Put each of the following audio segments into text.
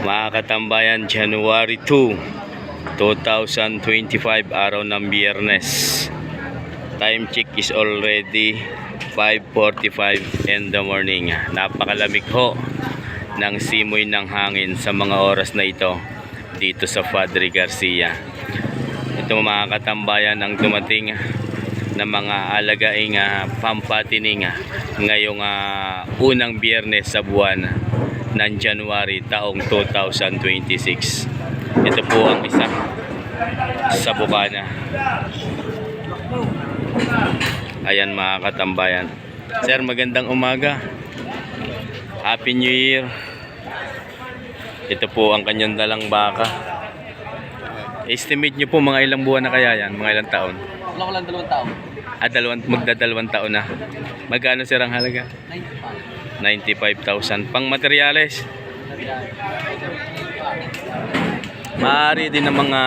Mga katambayan, January 2, 2025, araw ng Biyernes. Time check is already 5:45 in the morning. Napakalamig ho ng simoy ng hangin sa mga oras na ito dito sa Padre Garcia. Ito mga katambayan ang dumating na mga alagaing pampatining ngayong unang Biyernes sa buwan ng January taong 2026. Ito po ang isa sa bukana. Ayan mga katambayan. Sir, magandang umaga. Happy New Year. Ito po ang kanyang dalang baka. Estimate nyo po mga ilang buwan na kaya yan? Mga ilang taon? Wala ko lang 2 taon. Magdadalawang taon na. Magkano sir ang halaga? 95,000. Pang materyales? Maaari din ng mga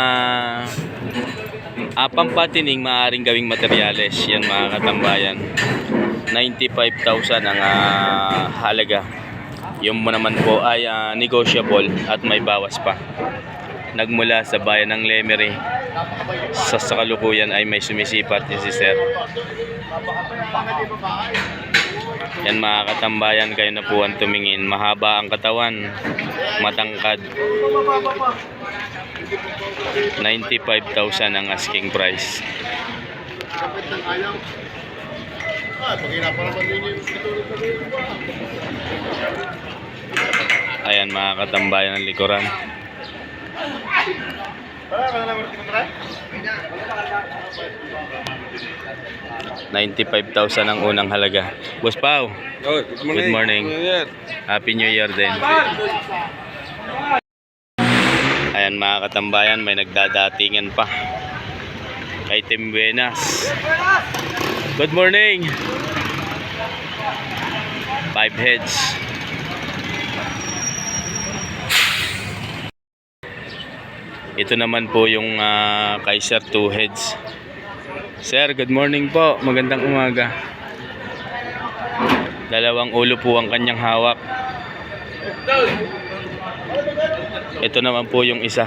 pampatining, maaaring gawing materyales. Yan mga katambayan. 95,000 ang halaga. Yung mo naman po ay negotiable at may bawas pa. Nagmula sa bayan ng Lemery. Sa kalukuyan ay may sumisipat din si sir. Yan mga katambayan, kayo na po ang tumingin. Mahaba ang katawan, matangkad. 95,000 ang asking price. Ayan mga katambayan ng likuran. 95,000 ang unang halaga. Boss Pao, good morning. Happy New Year din. Ayan mga katambayan, may nagdadatingan pa kay Tim Buenas. Good morning. 5 heads. Ito naman po yung Kaiser 2 heads. Sir, good morning po. Magandang umaga. Dalawang ulo po ang kanyang hawak. Ito naman po yung isa.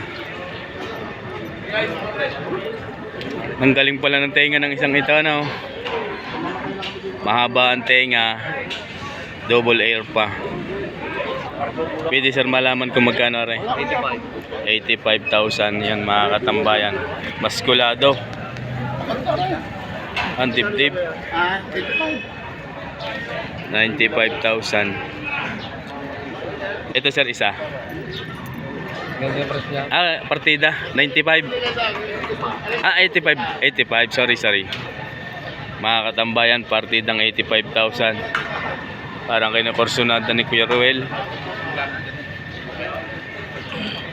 Ang galing pala ng tenga ng isang ito, no? Mahaba ang tenga. Double air pa. Pwede sir malaman kung magkano rin? 85,000 yan mga katambayan. Maskulado. Ang dip-dip. 95,000. Ito sir isa. Partida 95. 85. Sorry. Mga katambayan, partidang 85,000. Parang kinaporsunada ni Kuya Ruel.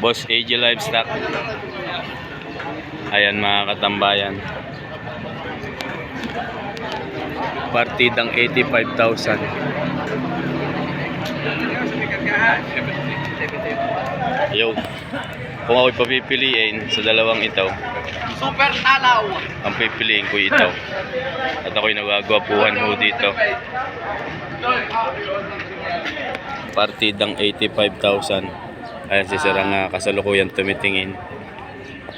Boss AJ Livestock. Ayan mga katambayan. Partidang 85,000. Yo. Kung ako'y papipiliin sa dalawang ito, Super talaw. ang pipiliin ko ito. At ako'y nagagwapuhan ho dito. Partidang 85,000. Ayan si sir ang kasalukuyan tumitingin.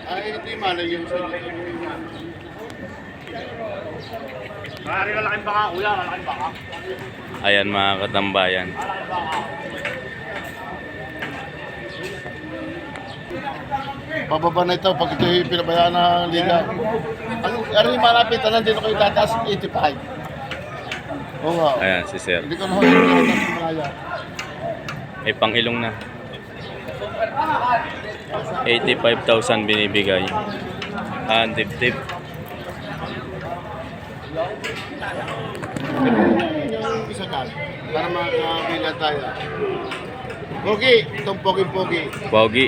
Ay, ito yung malay yung lalaking baka, kuya, lalaking baka. Ayan mga katambayan. Pababa na ito pag ito yung pinabayaan ng liga. Ano yung malapit na nandito kayo tataas 85. Oo nga. Ayan si sir. Hindi ko na huli yung tataas ng malaya. May pang-ilong na. 85,000 binibigay. Dip-dip. Yung isa ka, para makakabila tayo. Pogi, itong pogi-pogi. Pogi.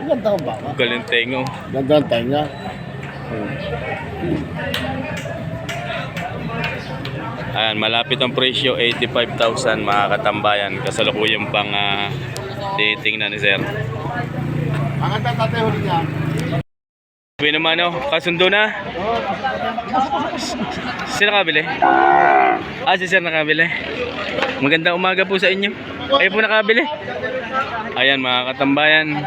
Ganda ang baka. Galing tengo. Ganda ang tenga. Ayan, malapit ang presyo, 85,000 mga katambayan. Kasalukuyan pang titingnan ni sir. Ang ganda tatay huli niya. Sabi naman kasundo na. Sino nakabili? Si sir nakabili. Magandang umaga po sa inyo. Kayo po nakabili. Ayan mga katambayan.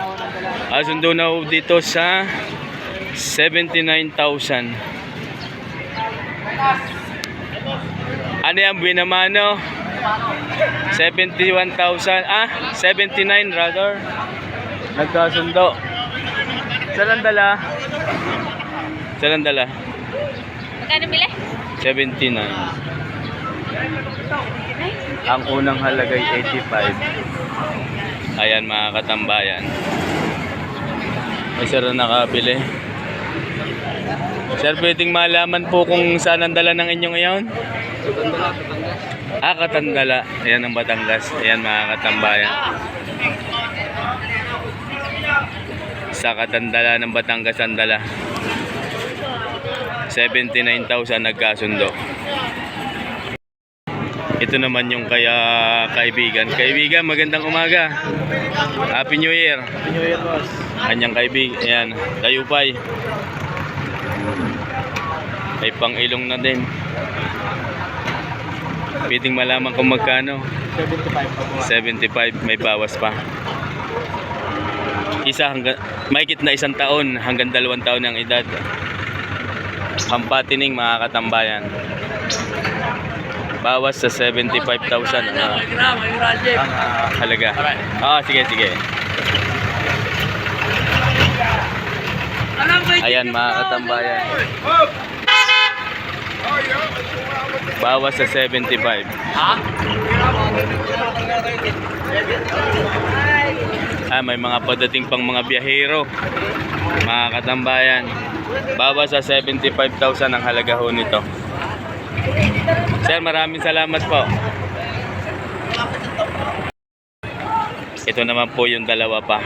Sundo na ho dito sa 79,000. Ano yan, Binamano? 71,000. 79 rather. Nagkasundo. Saan ang dala? Saan ang dala? Magkano bili? 79. Ang unang halagay 85. Ayan mga katambayan. May sir na nakabili. Sir, pwedeng malaman po kung saan ang dala ng inyo ngayon? Katandala. Ayan ang Batangas. Ayan mga katambayan. Sa Katandala ng Batangas ang dala. 79,000 nagkasundo. Ito naman yung kaya kaibigan. Kaibigan, magandang umaga. Happy New Year. Happy New Year, boss. Kanyang kaibigan. Ayan, Tayupay. May pang-ilong na din. Pwedeng malaman kung magkano. 75, may bawas pa. Mahigit na 1 taon hanggang 2 taon ang edad. Pampatining mga katambayan. Bawas sa 75,000 ang halaga. Sige. Ayan mga katambayan. Bawas sa 75. May mga padating pang mga biyahero. Mga katambayan. Bawas sa 75,000 ang halaga ho nito. Sir, maraming salamat po. Ito naman po yung dalawa pa.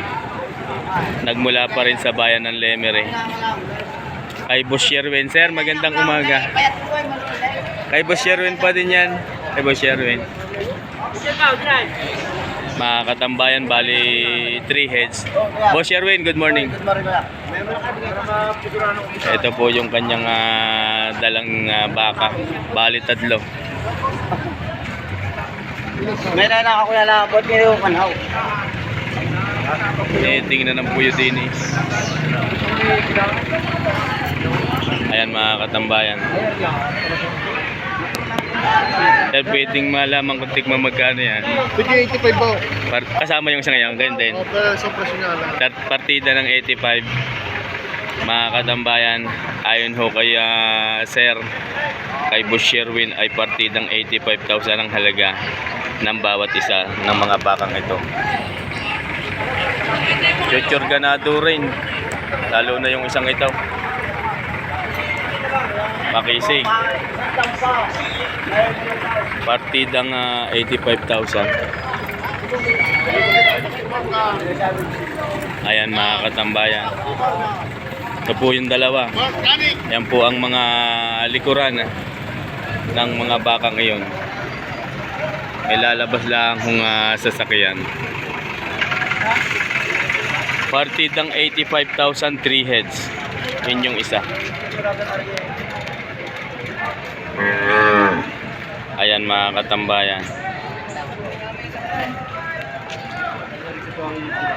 Nagmula pa rin sa bayan ng Lemery. Kay Boss Sherwin. Sir, magandang umaga. Kay Boss Sherwin pa din yan. Kay Boss Sherwin. Mga katambayan, bali 3 heads. Boss Sherwin, good morning. Ito po yung kanyang dalang baka. Bali 3. Meron na ako lalabot niyo yung kanaw. Tingnan ng puyo din eh. Ayan mga katambayan. Sir, pwedeng malaman kung tikman magkano yan. Pwede 85 ba? Kasama yung sa ngayon, ganyan din. Pero sa presyo nga lang. Partida ng 85. Mga katambayan, ayon ho kay Sir, kay Boss Sherwin ay partidang 85,000 ang halaga ng bawat isa ng mga bakang ito. Future ganado rin, lalo na yung isang ito. Makisig. Partidang 85,000. Ayan mga katambayan. Ito po yung dalawa. Yan po ang mga likuran ng mga baka ngayon. May lalabas lang kung sasakyan. Partidang 85,000, 3 heads. Yun yung isa. Ayan mga katambayan.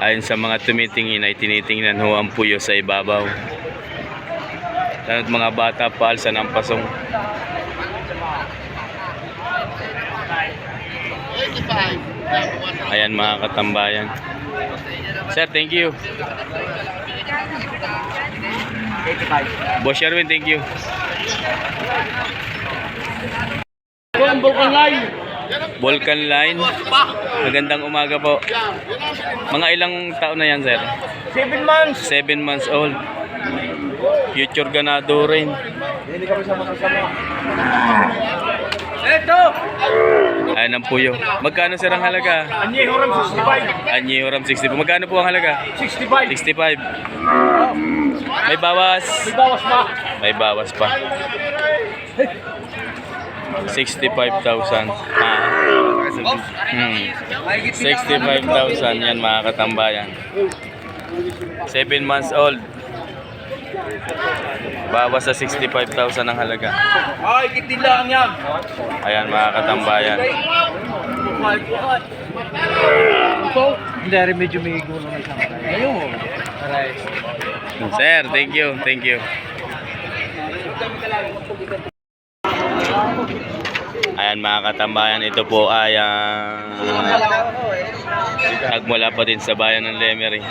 Ayon sa mga tumitingin ay tinitingnan ho ang puyo sa ibabaw. At mga bata paalsa ng pasong. Ayan mga katambayan. Sir, thank you. 85. Boss Sherwin, thank you. Vulcan Line. Magandang umaga po. Mga ilang taon na yan, sir? 7 months. 7 months old. Future ganado rin. Hindi kami sama-sama. Eto! Ayan ang puyo. Magkano sir ang halaga? Anyehoram 65. Anyehoram 60. Magkano po ang halaga? 65. 65. May bawas. May bawas pa. May bawas pa. 65,000. 65,000 yan mga katambayan. 7 months old. Bawas sa 65,000 ang halaga. Ay, kitin lang yan. Ayan mga katambayan. So, Hindi, rin medyo may gulo na isang karay. Ayun. Karay. Sir, thank you, thank you. Ayan mga katambayan, ito po ay nagmula pa din sa bayan ng Lemery.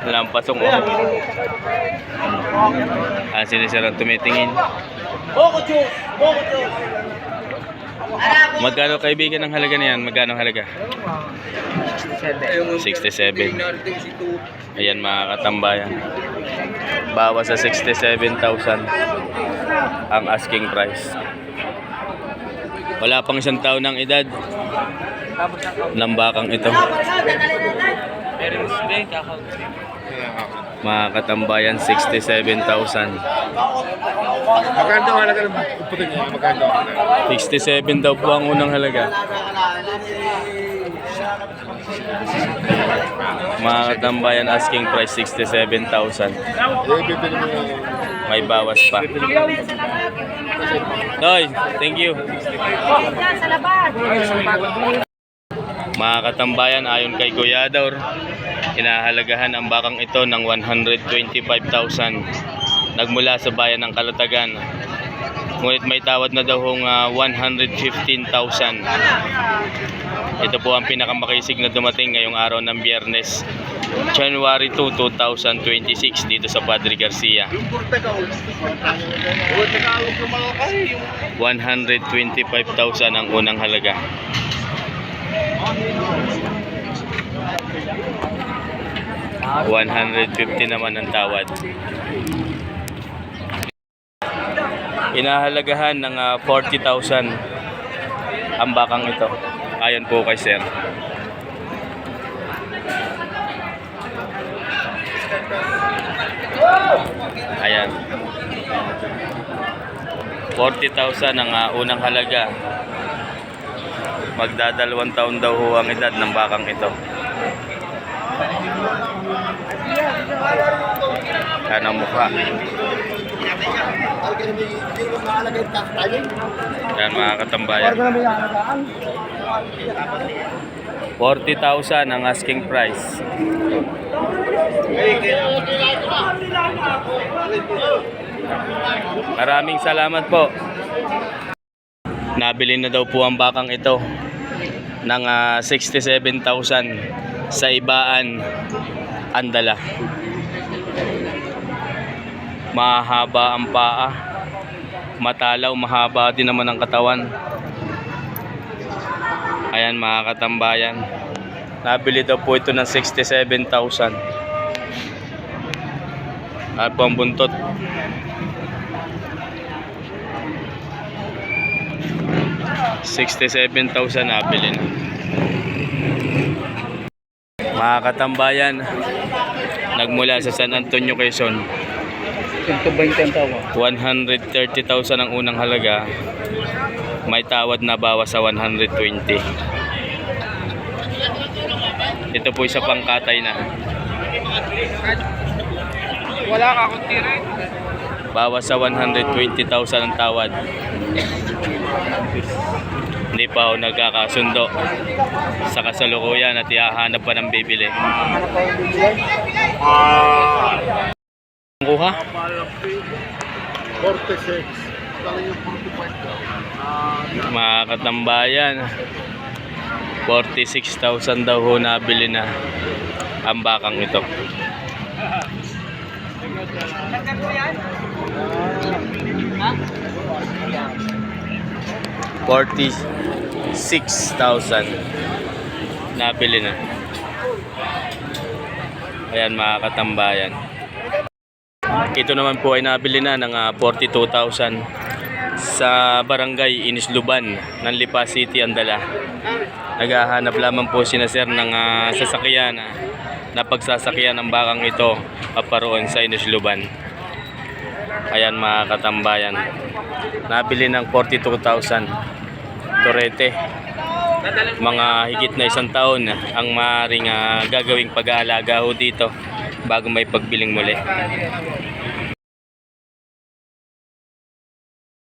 Lampasong o. Sinisir ang tumitingin. Magkano kaibigan ang halaga na yan? Magkano ang halaga? 67. Ayan mga katambayan. Bawas sa 67,000 ang asking price. Wala pang isang taon ng edad ng bakang ito. Mga katambayan, 67,000. Magkano ang halaga ng puti niya? Magkano? 67 daw po ang unang halaga. Mga katambayan, asking price 67,000. May bawas pa. Toy, thank you. Mga katambayan, ayon kay Kuya Ador, inahalagahan ang bakang ito ng 125,000. Nagmula sa bayan ng Kalatagan. Ngunit may tawad na daw hong 115,000. Ito po ang pinakamakisig na dumating ngayong araw ng Biyernes, January 2, 2026 dito sa Padre Garcia. 125,000 ang unang halaga. $150 naman ang tawad. Inahalagahan ng 40,000 ang bakang ito. Ayon po kay Sir. Ayan. 40,000 ang unang halaga. Magdadalawang taon daw ho ang edad ng bakang ito. Yan ang mukha. Yan mga katambayan. 40,000 ang asking price. Maraming salamat po. Nabili na daw po ang bakang ito ng 67,000 sa Ibaan, Andala. Mahaba ang paa, matalaw, mahaba din naman ang katawan. Ayan mga katambayan, nabili daw po ito ng 67,000. At po ang buntot. $67,000 nabili na. Mga katambayan, nagmula sa San Antonio, Quezon. 130,000 ang unang halaga. May tawad na bawas sa 120. Ito po isa pang katay na. Wala ka akong tira. Bawas sa 120,000 ang tawad. Hindi pa ako nagkakasundo sa kasalukuyan at ihahanap pa ng bibili. Kuha? 46. Mga katambayan, 46,000 daw ho nabili na ang bakang ito. $46,000 nabili na. Ayan mga katambayan. Ito naman po ay nabili na ng 42,000 sa barangay Inisluban ng Lipa City, Andala. Naghahanap lamang po sina sir ng sasakyan na pagsasakyan ng bakang ito paparoon sa Inisluban. Ayan mga katambayan, nabili ng 42,000. Torete, mga higit na isang taon ang maaaring gagawing pag-aalaga ho dito bago may pagbiling muli.